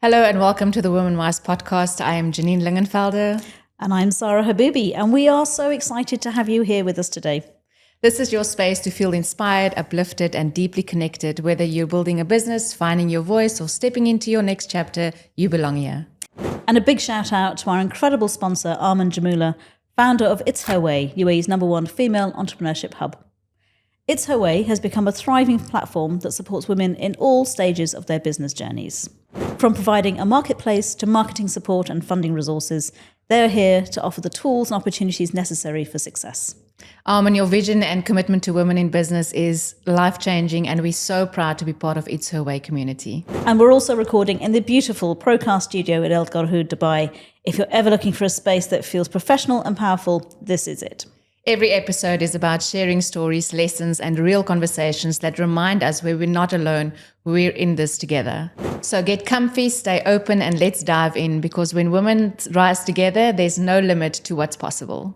Hello and welcome to the Women Wise podcast. I am Janine Lingenfelder. And I'm Sarah Habibi, and we are so excited to have you here with us today. This is your space to feel inspired, uplifted, and deeply connected. Whether you're building a business, finding your voice, or stepping into your next chapter, you belong here. And a big shout out to our incredible sponsor, Arman Jamula, founder of It's Her Way, UAE's #1 female entrepreneurship hub. It's Her Way has become a thriving platform that supports women in all stages of their business journeys. From providing a marketplace to marketing support and funding resources, they're here to offer the tools and opportunities necessary for success. And your vision and commitment to women in business is life-changing, and we're so proud to be part of It's Her Way community. And we're also recording in the beautiful Procast studio at El Garhoud, Dubai. If you're ever looking for a space that feels professional and powerful, this is it. Every episode is about sharing stories, lessons, and real conversations that remind us we're not alone, we're in this together. So get comfy, stay open, and let's dive in, because when women rise together, there's no limit to what's possible.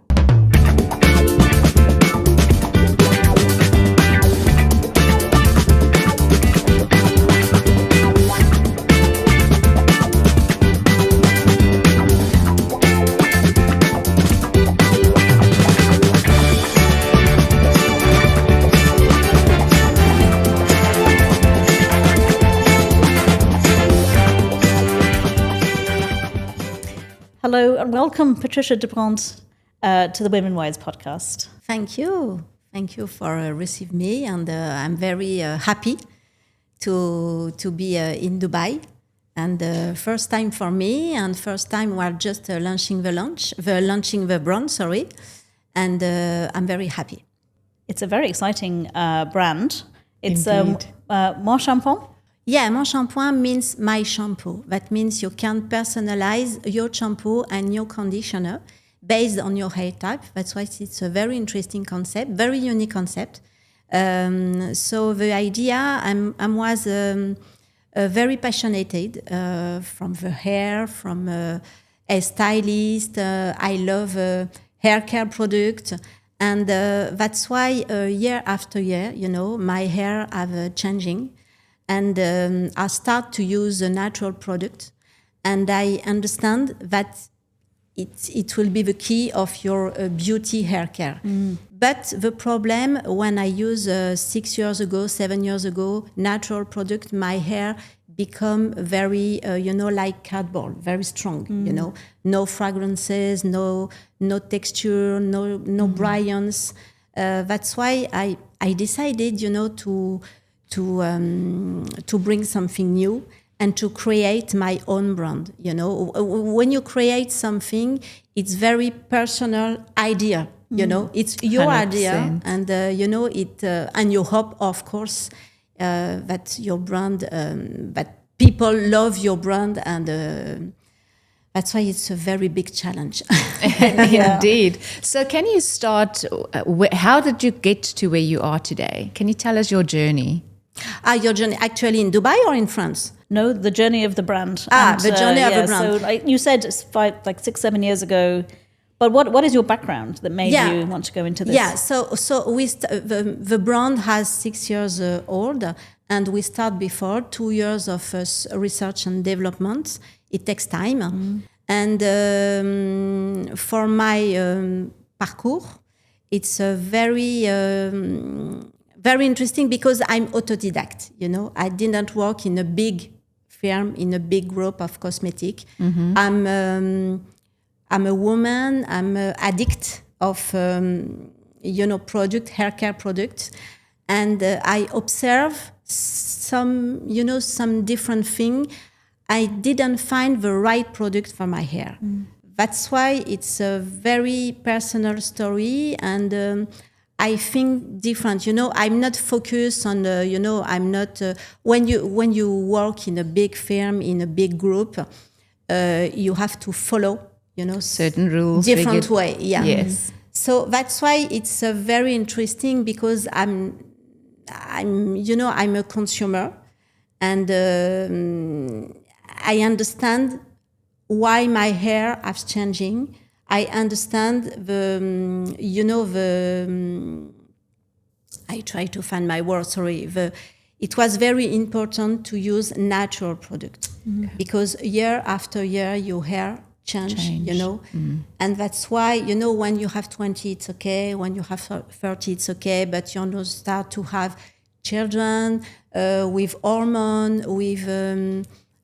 Hello and welcome, Patricia Rozenblum, to the Women Wise podcast. Thank you. Thank you for receiving me, and I'm very happy to be in Dubai. And first time for me, and first time we're just launching the brand. Sorry, and I'm very happy. It's a very exciting brand. It's MonShampooing. Yeah, MonShampooing means my shampoo. That means you can personalize your shampoo and your conditioner based on your hair type. That's why it's a very interesting concept, very unique concept. So the idea, I was very passionate from the hair, from a stylist. I love hair care product. And that's why year after year, my hair have changing. And I start to use a natural product, and I understand that it will be the key of your beauty hair care. But the problem, when I use 6 years ago, 7 years ago, natural product, my hair become very, like cardboard, very strong, no fragrances, no texture, no brilliance. That's why I decided, to bring something new and to create my own brand. When you create something, it's very personal idea. It's your 100%. idea, and and you hope, of course, that your brand, that people love your brand, and that's why it's a very big challenge. Indeed. So can you start, how did you get to where you are today? Can you tell us your journey? Your journey actually in Dubai or in France? No, the journey of the brand. The journey of the brand. So you said 6, 7 years ago, but what is your background that made you want to go into this? Yeah, so the brand has 6 years old, and we start before 2 years of research and development. It takes time. And for my parcours, it's a very interesting, because I'm autodidact. I didn't work in a big firm, in a big group of cosmetic. I'm a woman. I'm an addict of hair care products, and I observe some different thing. I didn't find the right product for my hair. That's why it's a very personal story, and I think different. I'm not focused on I'm not when you work in a big firm, in a big group, you have to follow certain rules, different way. Yeah. Yes. So that's why it's very interesting, because I'm a consumer, and I understand why my hair is changing. I understand I try to find my word, sorry. It was very important to use natural product. because year after year your hair change. You know, and that's why, you know, when you have 20 it's okay, when you have 30 it's okay, but you know, start to have children with hormone, with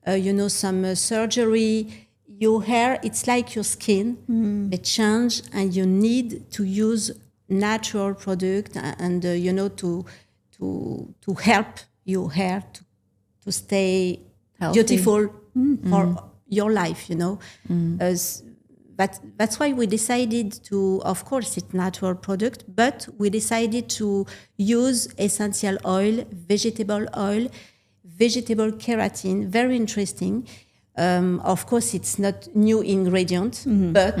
you know, some surgery, your hair, it's like your skin, it change, and you need to use natural product and you know, to help your hair to stay Healthy. beautiful for your life, you know. That's why we decided to, of course, it's natural product, but we decided to use essential oil, vegetable keratin, very interesting. Of course, it's not new ingredient, but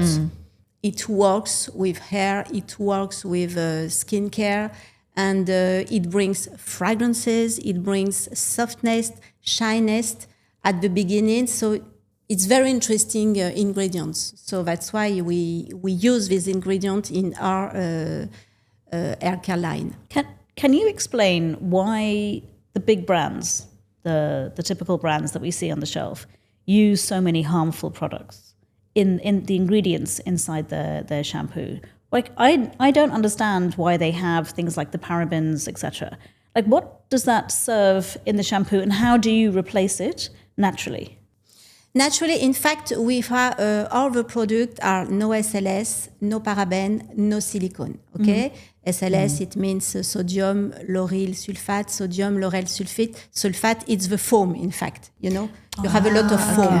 it works with hair, it works with skincare, and it brings fragrances, it brings softness, shyness at the beginning. So it's very interesting ingredients. So that's why we use this ingredient in our hair care line. Can you explain why the big brands, the typical brands that we see on the shelf, use so many harmful products in the ingredients inside their shampoo? Like, I don't understand why they have things like the parabens, etc. Like, what does that serve in the shampoo, and how do you replace it naturally? Naturally, in fact, we have all the products are no SLS, no paraben, no silicone. Okay, SLS it means sodium lauryl sulfate. Sodium lauryl sulfate. It's the foam. In fact, you know, you have a lot of foam.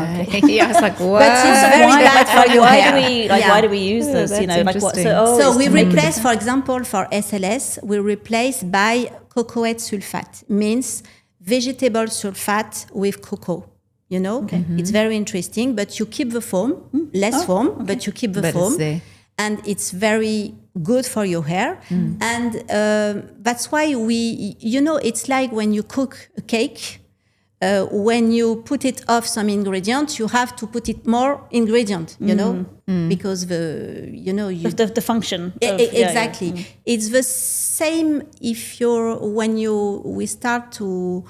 Yeah, it's like, what? But it's very bad for your hair. Why do we use this? that's You know, like what? interesting. So we replace, for example, for SLS, we replace by cocoa sulfate. Means vegetable sulfate with cocoa. You know, it's very interesting, but you keep the foam, less foam, but you keep the foam. It's there. And it's very good for your hair. And that's why we, you know, it's like when you cook a cake, when you put it off some ingredients, you have to put it more ingredient, you know, because the function. Exactly. It's the same if we start to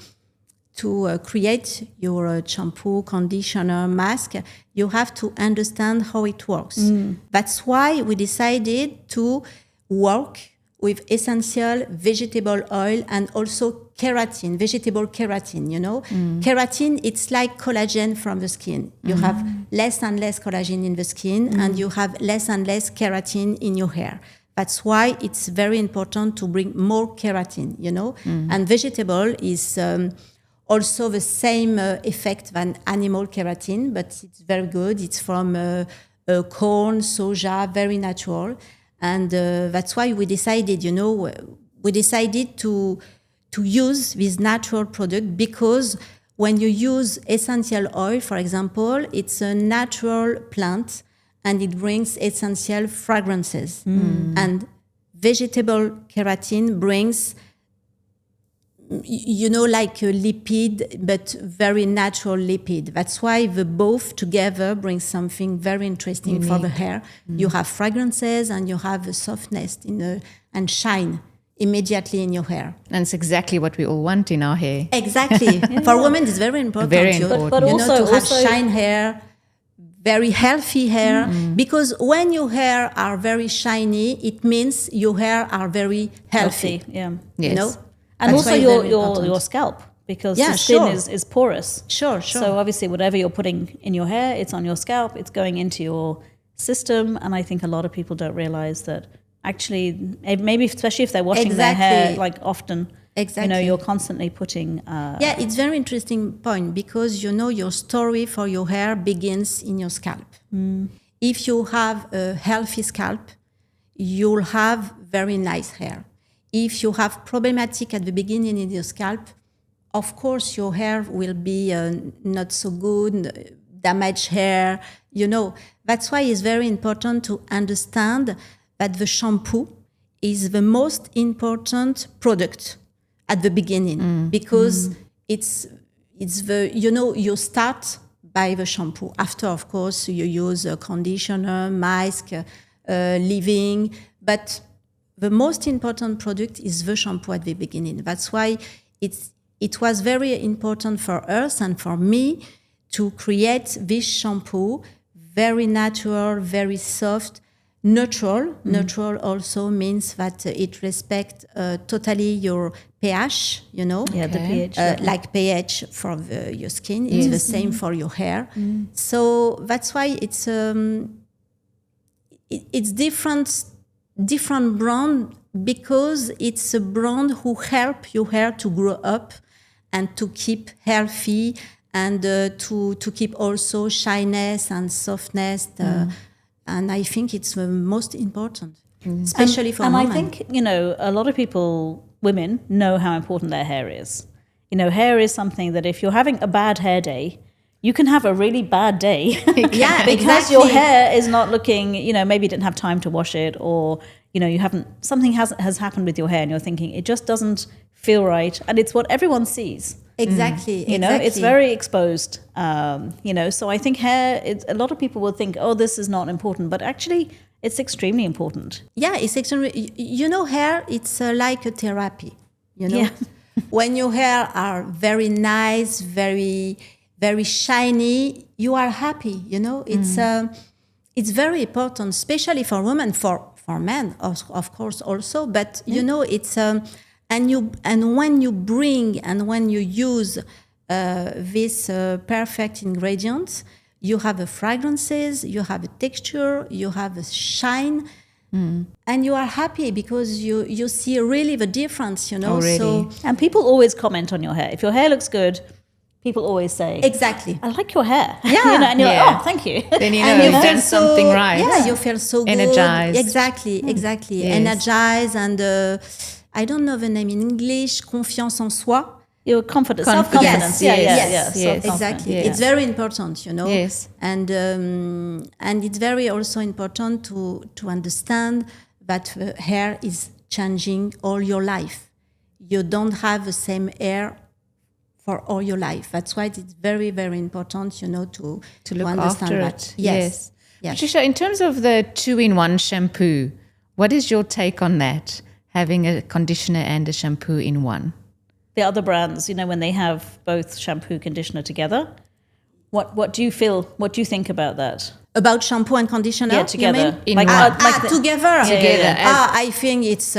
create your shampoo, conditioner, mask, you have to understand how it works. That's why we decided to work with essential vegetable oil and also keratin, vegetable keratin, you know. Keratin, it's like collagen from the skin. You have less and less collagen in the skin and you have less and less keratin in your hair. That's why it's very important to bring more keratin, you know. And vegetable is also the same effect than animal keratin, but it's very good. It's from corn, soja, very natural. And that's why we decided, you know, to use this natural product, because when you use essential oil, for example, it's a natural plant and it brings essential fragrances. And vegetable keratin brings, you know, like a lipid, but very natural lipid. That's why the both together bring something very interesting for the hair. You have fragrances and you have a softness and shine immediately in your hair. And it's exactly what we all want in our hair. Exactly. For women, it's very important. Very important. But you also, know, to have shine hair, very healthy hair. Because when your hair are very shiny, it means your hair are very healthy. Yeah. Yes. You know? And That's also why very important. your scalp, because Yeah, the skin sure. is porous. Sure. So obviously whatever you're putting in your hair, it's on your scalp, it's going into your system. And I think a lot of people don't realize that actually, maybe especially if they're washing their hair Exactly. like often, Exactly. you know, you're constantly putting... Yeah, it's very interesting point, because you know your story for your hair begins in your scalp. If you have a healthy scalp, you'll have very nice hair. If you have problematic at the beginning in your scalp, of course your hair will be not so good, damaged hair, you know. That's why it's very important to understand that the shampoo is the most important product at the beginning, because it's the, you know, you start by the shampoo. After, of course, you use a conditioner, mask, leave-in, but the most important product is the shampoo at the beginning. That's why it was very important for us and for me to create this shampoo, very natural, very soft, neutral. Neutral also means that it respects totally your pH, you know. Yeah, the pH. Like pH for your skin. It's the same for your hair. So that's why it's different brand, because it's a brand who help your hair to grow up and to keep healthy and to keep also shyness and softness. And I think it's the most important, especially for women. And I think, you know, a lot of people, women, know how important their hair is. You know, hair is something that if you're having a bad hair day, you can have a really bad day. Yeah, because exactly. your hair is not looking, you know, maybe you didn't have time to wash it, or, you know, something has happened with your hair and you're thinking it just doesn't feel right. And it's what everyone sees. Exactly. You know, it's very exposed, you know, so I think hair, a lot of people will think, oh, this is not important, but actually it's extremely important. Yeah, it's extremely, you know, hair, it's like a therapy, you know. Yeah. When your hair are very nice, very, very shiny, you are happy, you know. It's very important, especially for women, for men, of course, also, but, you know, it's... And when you bring and when you use these perfect ingredients, you have a fragrances, you have a texture, you have a shine, and you are happy because you see really the difference, you know. Already. So And people always comment on your hair. If your hair looks good, people always say, exactly. I like your hair. Yeah. You know, and you're Yeah. like, oh, thank you. Then you know And you've you done feel something right. Yeah, you feel so good. Energized. Exactly. Yes. Energized and I don't know the name in English, confiance en soi. Your confidence, Confidence. self-confidence. Yes, Yeah. yes. Self-confidence. Exactly. Yeah. It's very important, you know. Yes. And it's very also important to understand that the hair is changing all your life. You don't have the same hair for all your life. That's why it's very, very important, you know, to look understand after that. it. Yes. Patricia, in terms of the 2-in-1 shampoo, what is your take on that? Having a conditioner and a shampoo in one? The other brands, you know, when they have both shampoo, conditioner together, what do you feel? What do you think about that? About shampoo and conditioner, Yeah, together. you mean? In one. Together. Together. I think it's...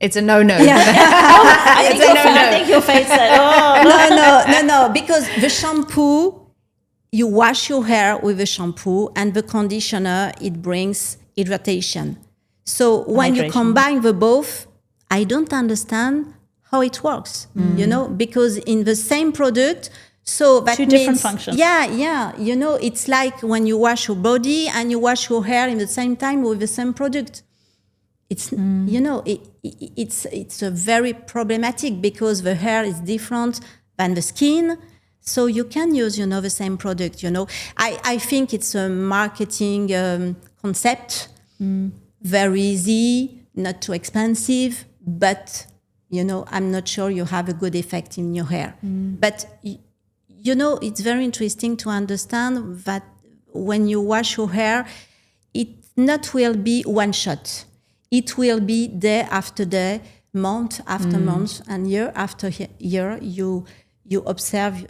It's a no-no. I think your face said, oh, No, because the shampoo, you wash your hair with the shampoo, and the conditioner, it brings hydration. So when you Hydration. combine the both, I don't understand how it works, you know, because in the same product, so that Two means, different functions. Yeah, you know, it's like when you wash your body and you wash your hair in the same time with the same product. It's you know, it's a very problematic because the hair is different than the skin. So you can use, you know, the same product, you know. I think it's a marketing concept, very easy, not too expensive, but, you know, I'm not sure you have a good effect in your hair. But, you know, it's very interesting to understand that when you wash your hair, it not will be one shot. It will be day after day, month after month, and year after year. You observe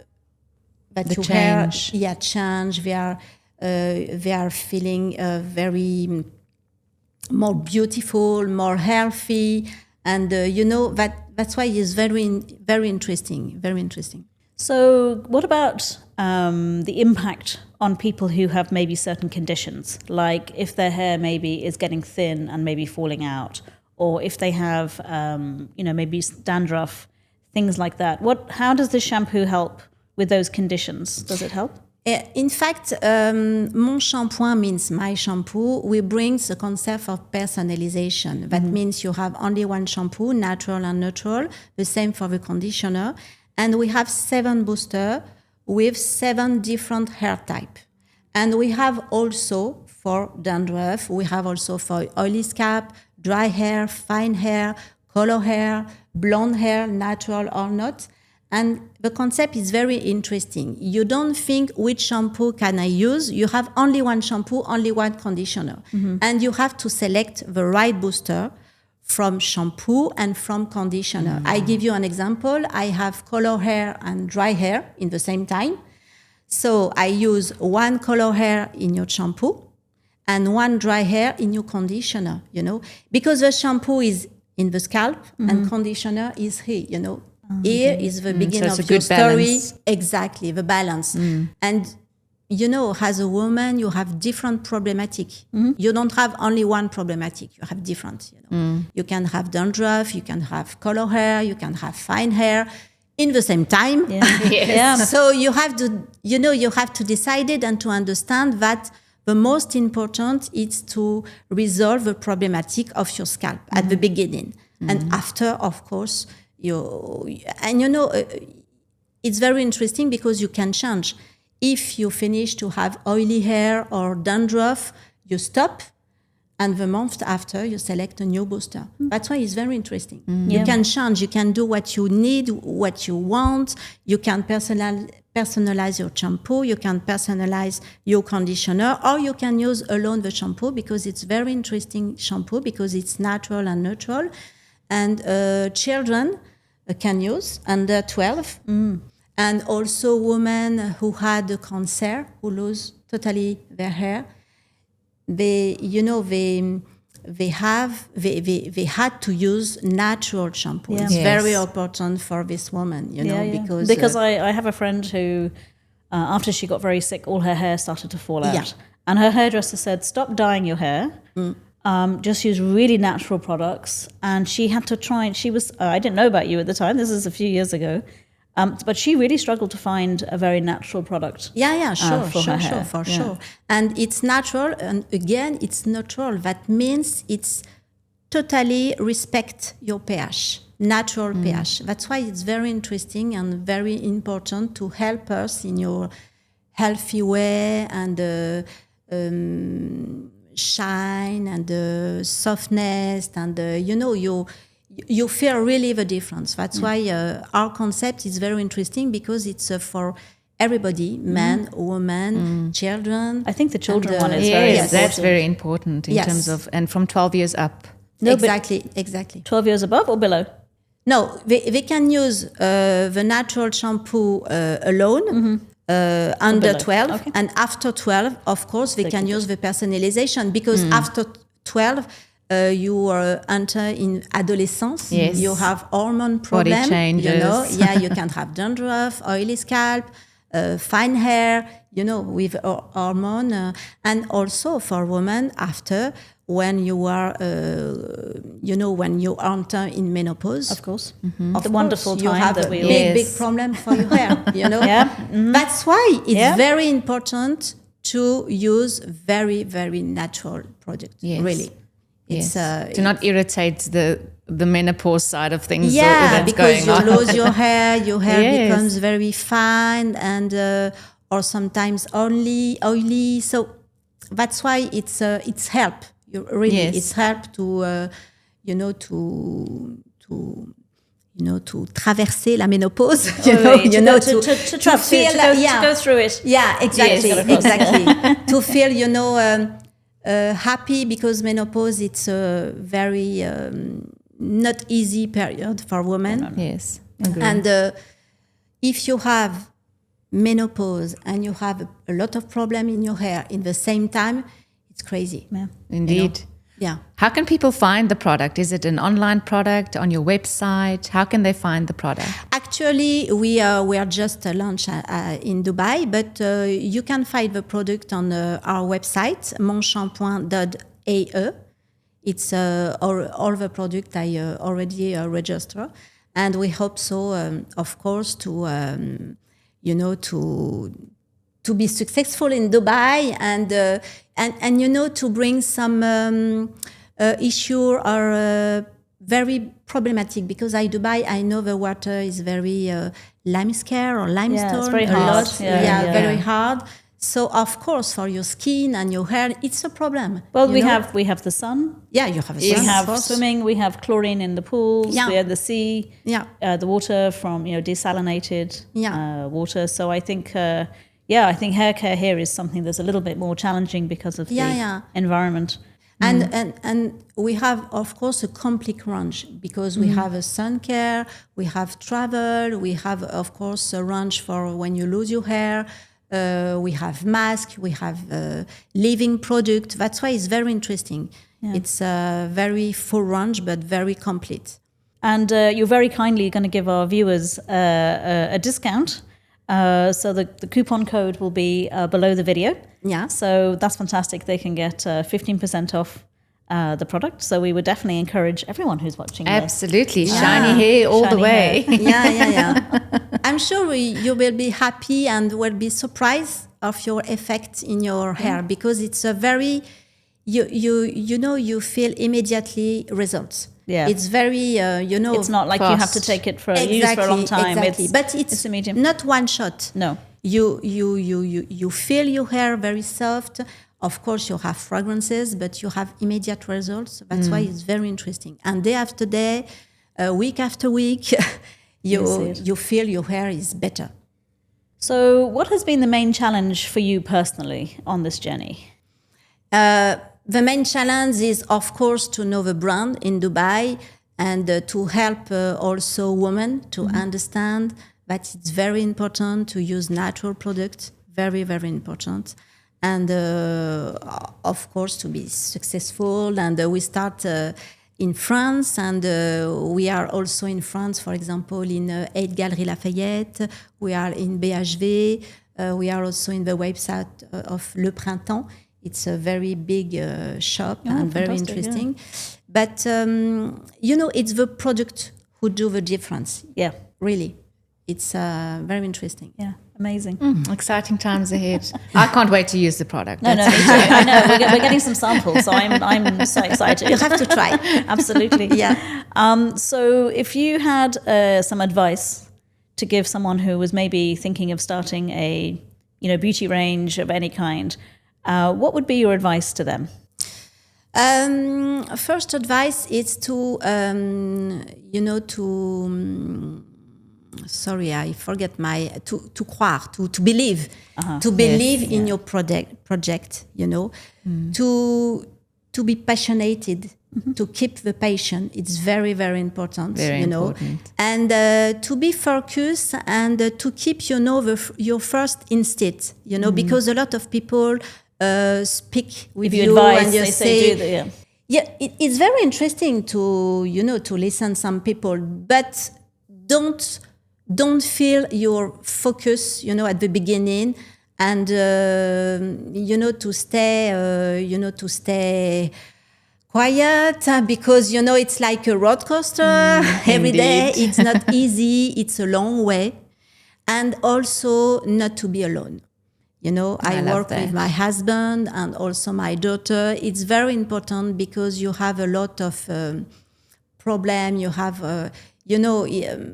that The your change. hair, change. They are feeling very more beautiful, more healthy, and you know that's why it's very, very interesting. Very interesting. So what about the impact on people who have maybe certain conditions, like if their hair maybe is getting thin and maybe falling out, or if they have, you know, maybe dandruff, things like that? How does this shampoo help with those conditions? Does it help? In fact, MonShampooing means my shampoo. We bring the concept of personalization. That means you have only one shampoo, natural and neutral, the same for the conditioner. And we have 7 boosters with 7 different hair types. And we have also for dandruff, we have also for oily scalp, dry hair, fine hair, color hair, blonde hair, natural or not. And the concept is very interesting. You don't think which shampoo can I use. You have only one shampoo, only one conditioner. And you have to select the right booster from shampoo and from conditioner. I give you an example. I have color hair and dry hair in the same time. So I use one color hair in your shampoo and one dry hair in your conditioner, because the shampoo is in the scalp and conditioner is here, Here is the beginning so it's of a your good story. balance. Exactly, the balance. And, as a woman, you have different problematic. You don't have only one problematic. You have different, You can have dandruff, you can have color hair, you can have fine hair in the same time. So you have to, you have to decide it and to understand that the most important is to resolve the problematic of your scalp at the beginning. And after, of course, it's very interesting because you can change. If you finish to have oily hair or dandruff, you stop, and the month after, you select a new booster. That's why it's very interesting. You can change. You can do what you need, what you want. You can personalize your shampoo. You can personalize your conditioner, or you can use alone the shampoo because it's very interesting shampoo because it's natural and neutral. And children can use under 12. And also women who had a cancer, who lose totally their hair, they had to use natural shampoo. It's very important for this woman, because I have a friend who, after she got very sick, all her hair started to fall out, and her hairdresser said, "Stop dyeing your hair. Just use really natural products." And she had to try. And she was I didn't know about you at the time. This is a few years ago. But she really struggled to find a very natural product. Sure. And it's natural, and again, it's natural. That means it's totally respect your pH, natural pH. That's why it's very interesting and very important to help us in your healthy way and shine and softness and you feel really the difference. That's why our concept is very interesting because it's for everybody, men, women, children. I think the children one is very very important. That's very important in terms of, and from 12 years up. No, exactly. 12 years above or below? No, they can use the natural shampoo alone. Under 12 okay. And after 12, of course, they can use the personalization because after 12, you enter in adolescence. Yes. You have hormone problem. Body changes. You can have dandruff, oily scalp, fine hair, with hormone. And also for women after, when you are, when you enter in menopause. Of course. Of The wonderful course, time you have that a we all... big problem for your hair, That's why it's very important to use very, very natural products, really. It's, to not irritate the menopause side of things. Because you lose your hair becomes very fine and or sometimes only oily. So that's why it's help. It's help to to traverser la menopause. To go through it. Yeah, exactly. To feel happy because menopause it's a very not easy period for women. Yes, agree. And if you have menopause and you have a lot of problem in your hair in the same time, it's crazy. Yeah. Indeed. Yeah. How can people find the product? Is it an online product on your website? How can they find the product? Actually, we are just launched in Dubai, but you can find the product on our website, MonShampooing.ae. It's all the product I already register, and we hope so, of course, to be successful in Dubai and to bring some issue or very problematic because Dubai, I know the water is very limescale or limestone. Yeah, it's very hard. Very hard. So of course, for your skin and your hair, it's a problem. Well, we have the sun. Yeah, you have a sun. We have swimming. We have chlorine in the pools. Yeah. We have the sea. Yeah. The water from desalinated water. So I think I think hair care here is something that's a little bit more challenging because of the environment. And we have, of course, a complete range because we have a sun care, we have travel, we have, of course, a range for when you lose your hair, We have masks. We have living product. That's why it's very interesting. Yeah. It's very full range, but very complete. And you're very kindly going to give our viewers a discount. So the coupon code will be below the video. Yeah. So that's fantastic. They can get 15% off the product. So we would definitely encourage everyone who's watching. Absolutely. Shiny hair all the way. Yeah. I'm sure you will be happy and will be surprised of your effect in your hair, because it's a very, you feel immediately results. Yeah. It's very, It's not like fast. You have to take it for use for a long time. Exactly. But it's immediate. Not one shot. No. You feel your hair very soft. Of course, you have fragrances, but you have immediate results. That's why it's very interesting. And day after day, week after week, you feel your hair is better. So what has been the main challenge for you personally on this journey? The main challenge is, of course, to know the brand in Dubai and to help also women to understand that it's very important to use natural products, very, very important. And of course, to be successful. And we start in France, and we are also in France, for example, in 8 Galeries Lafayette. We are in BHV. We are also in the website of Le Printemps. It's a very big shop and very interesting. Yeah. But, it's the product who do the difference. Yeah. Really. It's very interesting. Yeah. Amazing. Exciting times ahead. I can't wait to use the product. No, I know. We're getting some samples, so I'm so excited. You have to try. Absolutely. Yeah. So if you had some advice to give someone who was maybe thinking of starting a beauty range of any kind, what would be your advice to them? First advice is to sorry, I forget to croire, to believe, in your project, to be passionate, to keep the passion. It's very, very important, very important. And to be focused and to keep, your first instinct, because a lot of people speak with you advise, and you they say, do that, yeah, it's very interesting to, to listen some people, but don't feel your focus, at the beginning, and to stay quiet, because it's like a roller coaster every day. It's not easy. It's a long way, and also not to be alone. I work with my husband and also my daughter. It's very important because you have a lot of problem. You have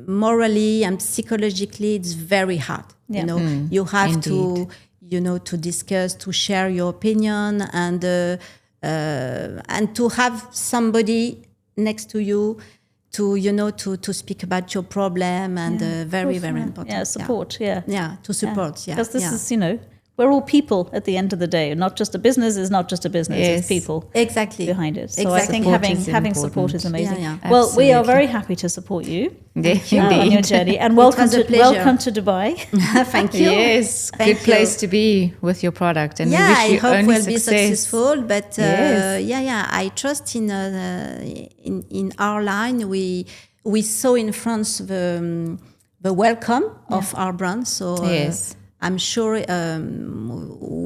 morally and psychologically, it's very hard. Yeah. You have Indeed. to discuss, to share your opinion, and to have somebody next to you to speak about your problem, and very, very important. Yeah, support. Yeah, to support. Yeah, because this is we're all people at the end of the day. Not just a business is not just a business. Yes. It's people behind it. So I think having support is amazing. Yeah. Well, we are very happy to support you on your journey, and welcome to Dubai. Thank you. Yes, Thank good place to be with your product, and yeah, we wish I you hope only we'll success. be successful. But Yes. I trust in our line. We saw in France the welcome of our brand. So Yes. I'm sure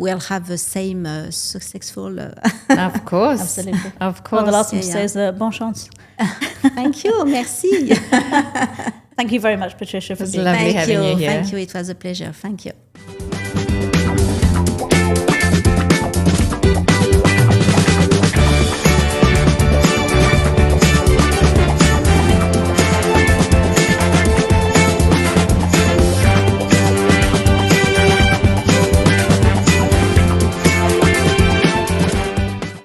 we'll have the same successful. Of course. Absolutely. Of course. Well, the last one to say is bonne chance. Thank you. Merci. Thank you very much, Patricia, for It was being lovely having you here. Thank you. It was a pleasure. Thank you.